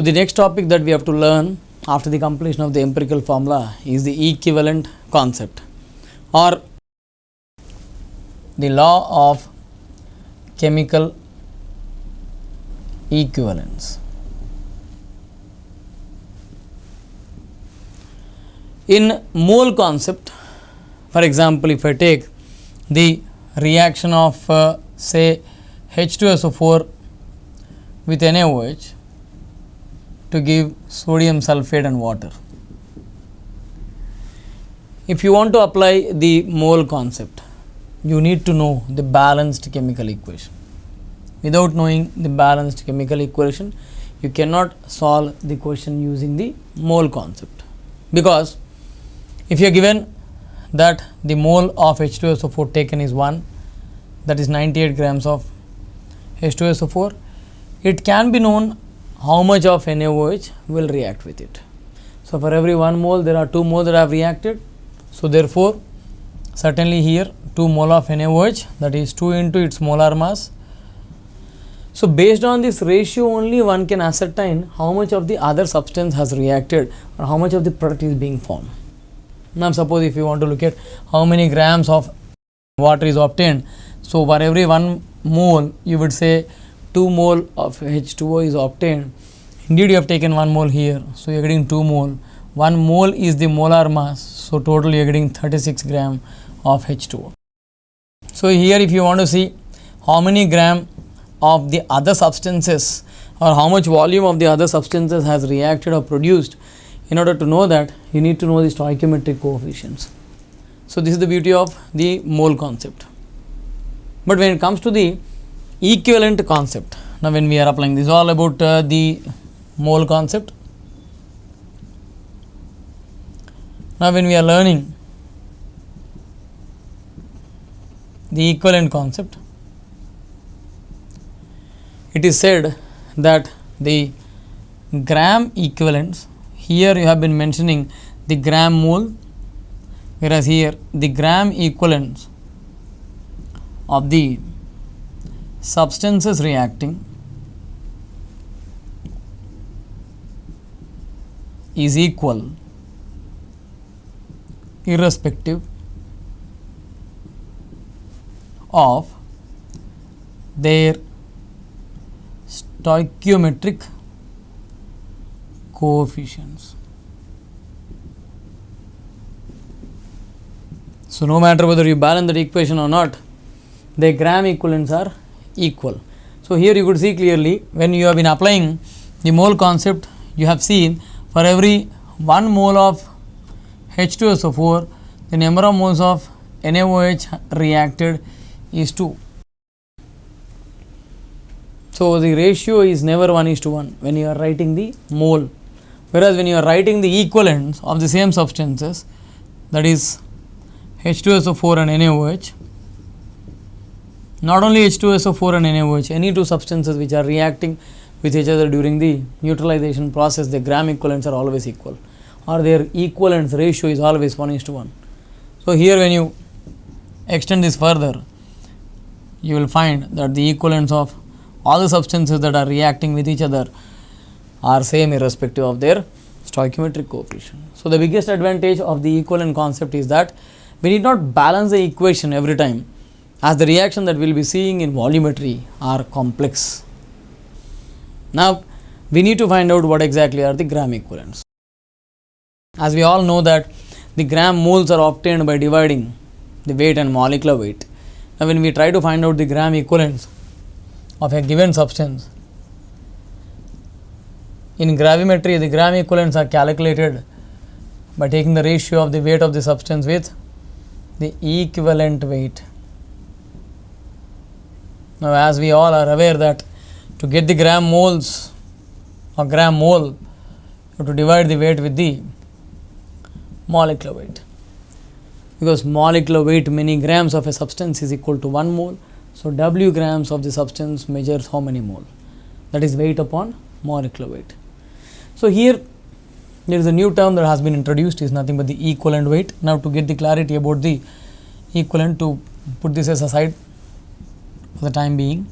So, the next topic that we have to learn after the completion of the empirical formula is the equivalent concept or the law of chemical equivalence. In mole concept, for example, if I take the reaction of say H2SO4 with NaOH to give sodium sulfate and water. If you want to apply the mole concept, you need to know the balanced chemical equation. Without knowing the balanced chemical equation, you cannot solve the question using the mole concept, because if you are given that the mole of H2SO4 taken is 1, that is 98 grams of H2SO4, it can be known how much of NaOH will react with it. So, for every 1 mole there are 2 moles that have reacted. So, therefore, certainly here 2 mole of NaOH, that is 2 into its molar mass. So, based on this ratio only one can ascertain how much of the other substance has reacted or how much of the product is being formed. Now, suppose if you want to look at how many grams of water is obtained. So, for every 1 mole you would say 2 mole of H2O is obtained. Indeed, you have taken 1 mole here. So, you are getting 2 mole. 1 mole is the molar mass. So, total you are getting 36 gram of H2O. So, here if you want to see how many gram of the other substances or how much volume of the other substances has reacted or produced, in order to know that, you need to know the stoichiometric coefficients. So, this is the beauty of the mole concept. But when it comes to the equivalent concept, now when we are applying, this is all about the mole concept. Now, when we are learning the equivalent concept, it is said that the gram equivalents, here you have been mentioning the gram mole, whereas here the gram equivalents of the substances reacting is equal irrespective of their stoichiometric coefficients. So, no matter whether you balance that equation or not, the gram equivalents are equal. So, here you could see clearly when you have been applying the mole concept, you have seen for every 1 mole of H2SO4, the number of moles of NaOH reacted is 2. So, the ratio is never 1:1 when you are writing the mole, whereas when you are writing the equivalents of the same substances, that is H2SO4 and NaOH, not only H2SO4 and NaOH, any 2 substances which are reacting with each other during the neutralization process, the gram equivalents are always equal, or their equivalence ratio is always 1:1. So, here when you extend this further, you will find that the equivalents of all the substances that are reacting with each other are same irrespective of their stoichiometric coefficient. So, the biggest advantage of the equivalent concept is that we need not balance the equation every time, as the reaction that we will be seeing in volumetry are complex. Now, we need to find out what exactly are the gram equivalents. As we all know that the gram moles are obtained by dividing the weight and molecular weight. Now, when we try to find out the gram equivalents of a given substance, in gravimetry the gram equivalents are calculated by taking the ratio of the weight of the substance with the equivalent weight. Now, as we all are aware that to get the gram moles or gram mole, you have to divide the weight with the molecular weight, because molecular weight many grams of a substance is equal to 1 mole. So, W grams of the substance measures how many mole, that is weight upon molecular weight. So, here there is a new term that has been introduced, is nothing but the equivalent weight. Now, to get the clarity about the equivalent, to put this as aside for the time being,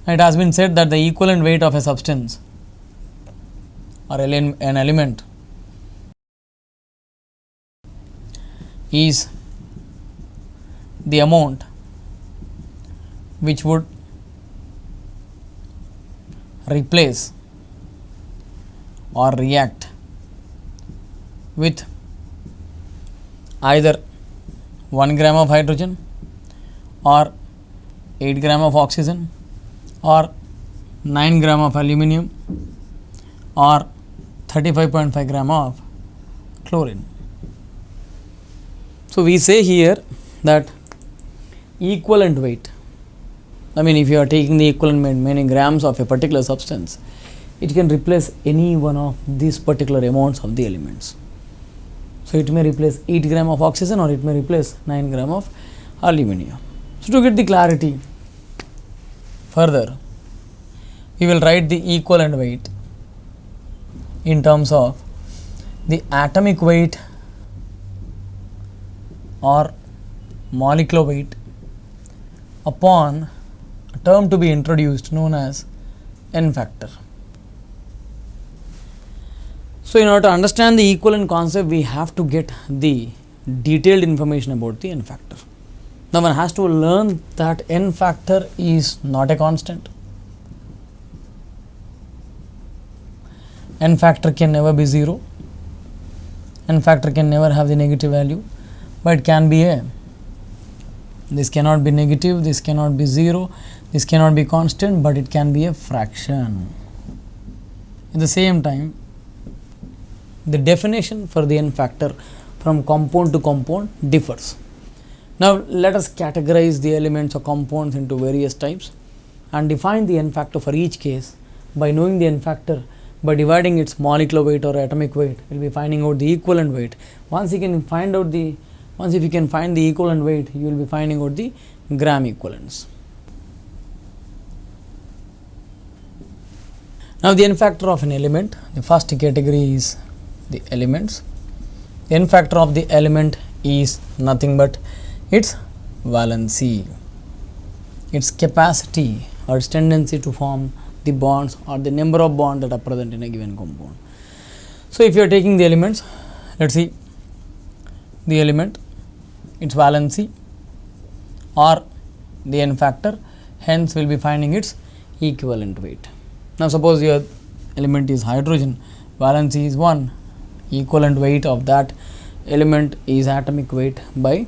it has been said that the equivalent weight of a substance or an element is the amount which would replace or react with either 1 gram of hydrogen or 8 gram of oxygen or 9 gram of aluminum or 35.5 gram of chlorine. So, we say here that equivalent weight, I mean if you are taking the equivalent weight many grams of a particular substance, it can replace any one of these particular amounts of the elements. So, it may replace 8 gram of oxygen or it may replace 9 gram of aluminum. So, to get the clarity further, we will write the equivalent weight in terms of the atomic weight or molecular weight upon a term to be introduced known as n factor. So, in order to understand the equivalent concept, we have to get the detailed information about the n factor. Now, one has to learn that n factor is not a constant. N factor can never be 0. N factor can never have the negative value, but it can be a, this cannot be negative, this cannot be 0, this cannot be constant, but it can be a fraction. At the same time, the definition for the n factor from compound to compound differs. Now, let us categorize the elements or compounds into various types and define the n factor for each case. By knowing the n factor, by dividing its molecular weight or atomic weight, we will be finding out the equivalent weight. Once if you can find the equivalent weight, you will be finding out the gram equivalents. Now, the n factor of an element, the first category is the elements. The n factor of the element is nothing but its valency, its capacity or its tendency to form the bonds or the number of bonds that are present in a given compound. So, if you are taking the elements, let us see the element, its valency or the n factor, hence we will be finding its equivalent weight. Now, suppose your element is hydrogen, valency is 1, equivalent weight of that element is atomic weight by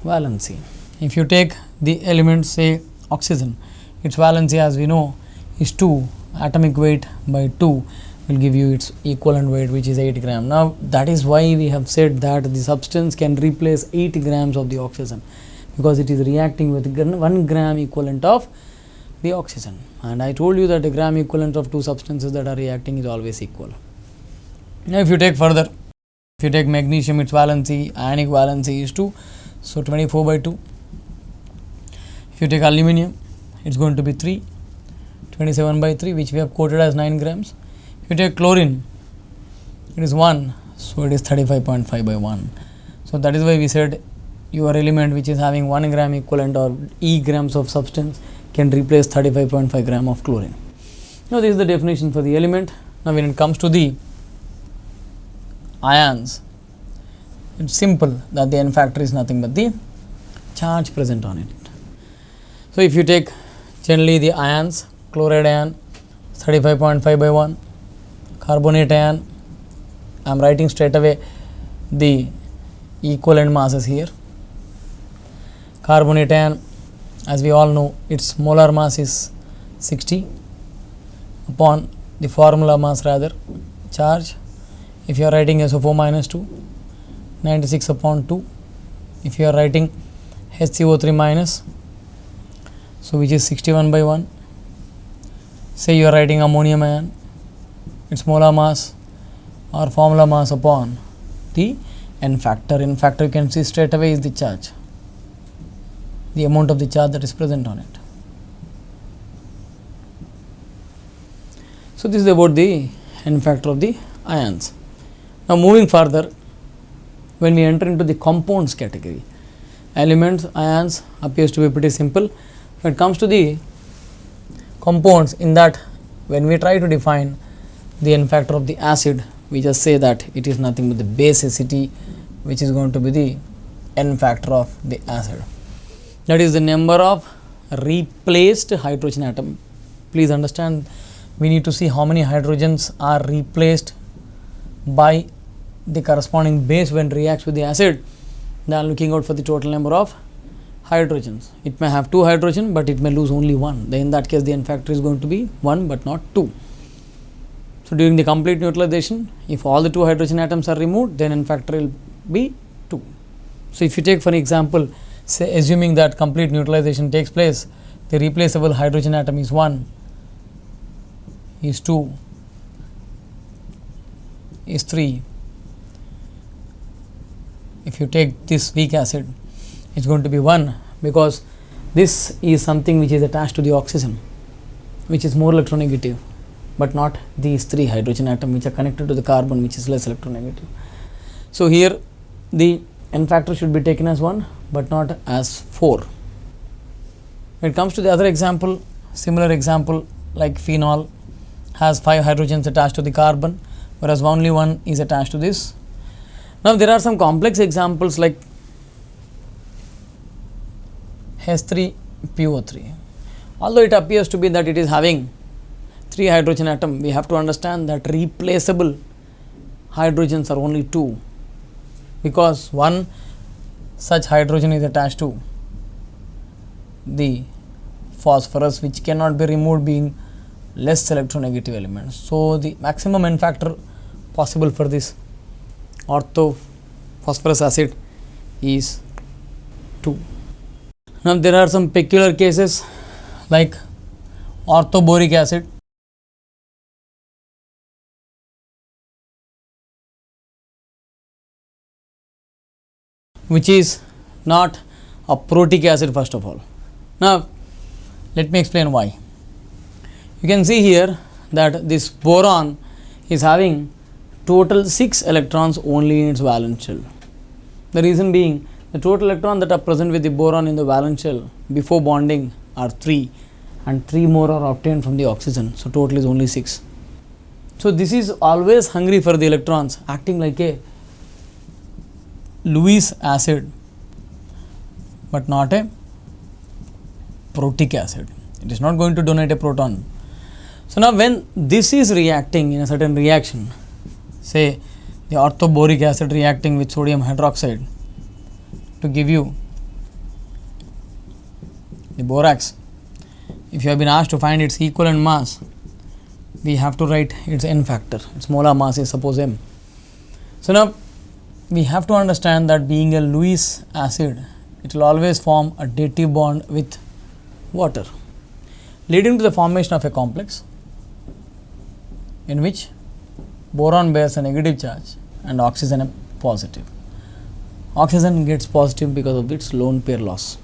valency. If you take the element say oxygen, its valency as we know is 2, atomic weight by 2 will give you its equivalent weight, which is 8 gram. Now, that is why we have said that the substance can replace 8 grams of the oxygen, because it is reacting with 1 gram equivalent of the oxygen, and I told you that the gram equivalent of two substances that are reacting is always equal. Now, if you take further, if you take magnesium, its valency, ionic valency is 2, so 24 by 2. If you take aluminum, it is going to be 3, 27 by 3, which we have quoted as 9 grams. If you take chlorine, it is 1, so it is 35.5 by 1. So, that is why we said your element which is having 1 gram equivalent or E grams of substance can replace 35.5 gram of chlorine. Now, this is the definition for the element. Now, when it comes to the ions, it is simple that the n factor is nothing but the charge present on it. So, if you take generally the ions, chloride ion 35.5 by 1, carbonate ion, I am writing straight away the equivalent masses here. Carbonate ion, as we all know, its molar mass is 60 upon the formula mass rather charge. If you are writing SO4 minus 2, 96 upon 2. If you are writing HCO3 minus, so which is 61 by 1. Say you are writing ammonium ion, its molar mass or formula mass upon the n factor. N factor you can see straight away is the charge, the amount of the charge that is present on it. So, this is about the n factor of the ions. Now, moving further, when we enter into the compounds category, elements, ions appears to be pretty simple. When it comes to the compounds, in that when we try to define the N factor of the acid, we just say that it is nothing but the basicity, which is going to be the N factor of the acid. That is the number of replaced hydrogen atom. Please understand, we need to see how many hydrogens are replaced by the corresponding base when reacts with the acid. Then looking out for the total number of hydrogens. It may have 2 hydrogen, but it may lose only 1. Then in that case the N factor is going to be 1 but not 2. So during the complete neutralization, if all the 2 hydrogen atoms are removed, then N factor will be 2. So if you take for example, say assuming that complete neutralization takes place, the replaceable hydrogen atom is 1, is 2, is 3. If you take this weak acid, it's going to be 1, because this is something which is attached to the oxygen, which is more electronegative, but not these 3 hydrogen atoms which are connected to the carbon, which is less electronegative. So here the N factor should be taken as 1 but not as 4. When it comes to the other example, similar example like phenol has 5 hydrogens attached to the carbon, whereas only 1 is attached to this. Now there are some complex examples like H3PO3. Although it appears to be that it is having 3 hydrogen atom, we have to understand that replaceable hydrogens are only 2, because one such hydrogen is attached to the phosphorus, which cannot be removed being less electronegative element. So the maximum N factor possible for this orthophosphorus acid is 2. Now there are some peculiar cases like orthoboric acid, which is not a protic acid first of all. Now let me explain why. You can see here that this boron is having total 6 electrons only in its valence shell. The reason being, the total electrons that are present with the boron in the valence shell before bonding are 3, and 3 more are obtained from the oxygen. So total is only 6. So this is always hungry for the electrons, acting like a Lewis acid but not a protic acid. It is not going to donate a proton. So now when this is reacting in a certain reaction, say the orthoboric acid reacting with sodium hydroxide to give you the borax, if you have been asked to find its equivalent mass, we have to write its N factor. Its molar mass is suppose M. So now we have to understand that being a Lewis acid, it will always form a dative bond with water, leading to the formation of a complex in which boron bears a negative charge and oxygen a positive. Oxygen gets positive because of its lone pair loss.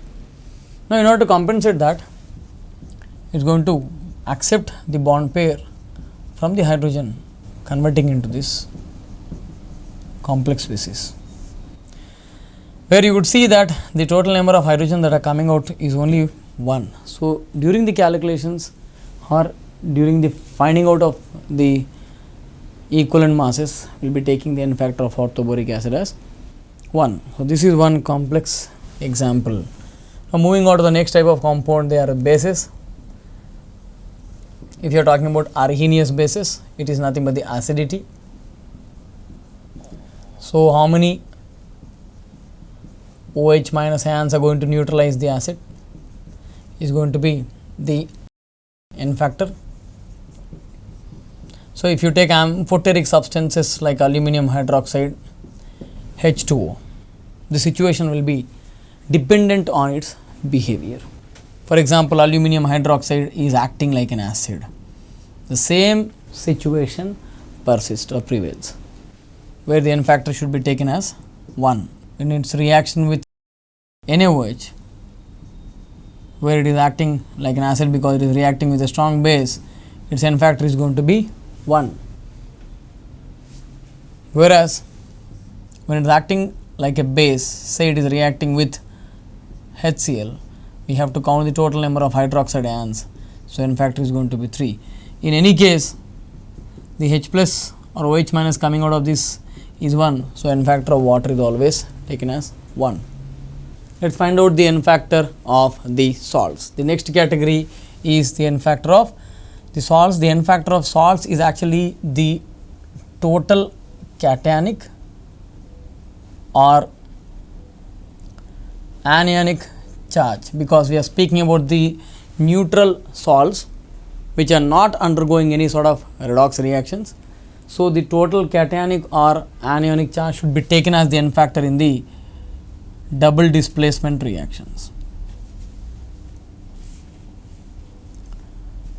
Now in order to compensate that, it is going to accept the bond pair from the hydrogen, converting into this complex species, where you would see that the total number of hydrogen that are coming out is only 1. So during the calculations or during the finding out of the equivalent masses, we will be taking the N factor of orthoboric acid as 1. So this is one complex example. Now moving on to the next type of compound, they are bases. If you are talking about arrhenius bases, it is nothing but the acidity. So how many OH minus ions are going to neutralize the acid is going to be the N factor. So if you take amphoteric substances like aluminum hydroxide, H2O, the situation will be dependent on its behavior. For example, aluminum hydroxide is acting like an acid. The same situation persists or prevails, where the N factor should be taken as 1. In its reaction with NaOH, where it is acting like an acid because it is reacting with a strong base, its N factor is going to be 1. Whereas when it is acting like a base, say it is reacting with HCl, we have to count the total number of hydroxide ions. So N factor is going to be 3. In any case, the H plus or OH minus coming out of this is 1. So, N factor of water is always taken as 1. Let us find out the N factor of the salts. The next category is the N factor of the salts. The N factor of salts is actually the total cationic or anionic charge, because we are speaking about the neutral salts which are not undergoing any sort of redox reactions. So, the total cationic or anionic charge should be taken as the N factor in the double displacement reactions.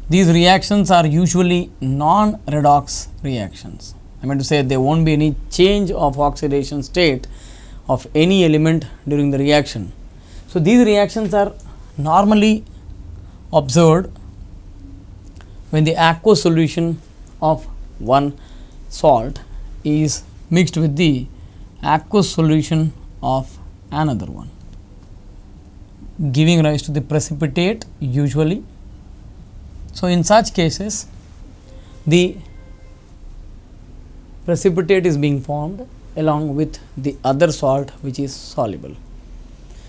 These reactions are usually non-redox reactions. I mean to say there won't be any change of oxidation state of any element during the reaction. So, these reactions are normally observed when the aqueous solution of one salt is mixed with the aqueous solution of another one, giving rise to the precipitate usually. So, in such cases the precipitate is being formed along with the other salt which is soluble.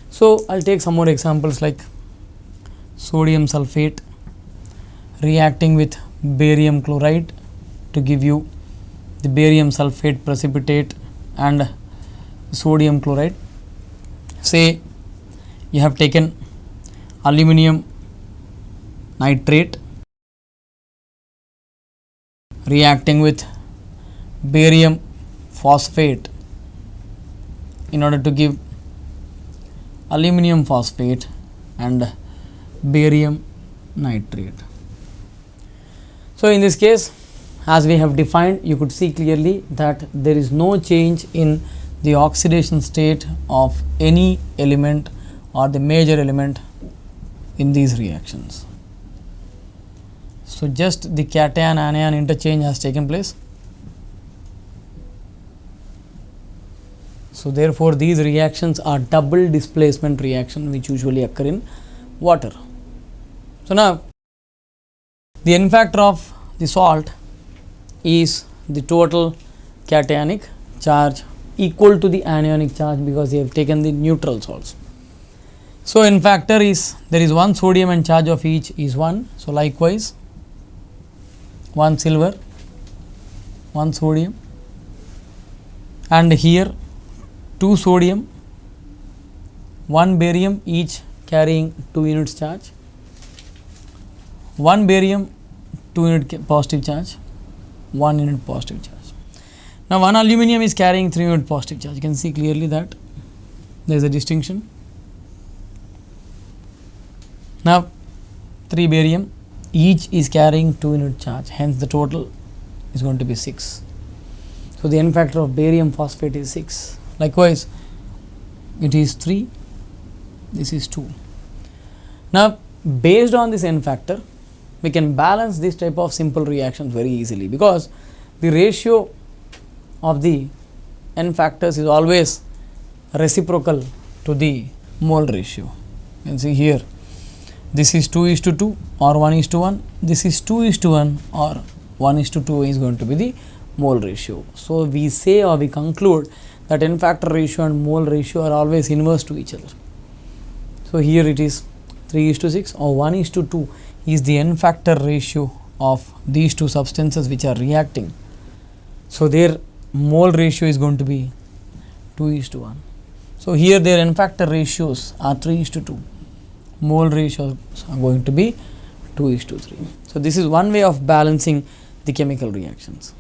So, I will take some more examples like sodium sulphate reacting with barium chloride to give you the barium sulphate precipitate and sodium chloride. Say you have taken aluminum nitrate reacting with barium phosphate in order to give aluminum phosphate and barium nitrate. So, in this case, as we have defined, you could see clearly that there is no change in the oxidation state of any element or the major element in these reactions. So, just the cation anion interchange has taken place. So, therefore, these reactions are double displacement reaction which usually occur in water. So, now the N factor of the salt is the total cationic charge equal to the anionic charge, because they have taken the neutral salts. So, N factor is, there is one sodium and charge of each is 1. So, likewise 1 silver, 1 sodium, and here 2 sodium, 1 barium, each carrying 2 units charge, 1 barium 2 unit positive charge, 1 unit positive charge. Now, 1 aluminum is carrying 3 unit positive charge. You can see clearly that there is a distinction. Now, 3 barium each is carrying 2 unit charge, hence the total is going to be 6. So, the N factor of barium phosphate is 6. Likewise, it is 3, this is 2. Now, based on this N factor, we can balance this type of simple reactions very easily, because the ratio of the N factors is always reciprocal to the mole ratio. You can see here this is 2:2 or 1:1, this is 2:1 or 1:2 is going to be the mole ratio. So, we say or we conclude that N factor ratio and mole ratio are always inverse to each other. So, here it is 3:6 or 1:2 is the N factor ratio of these two substances which are reacting. So, their mole ratio is going to be 2:1. So, here their N factor ratios are 3:2, mole ratios are going to be 2:3. So, this is one way of balancing the chemical reactions.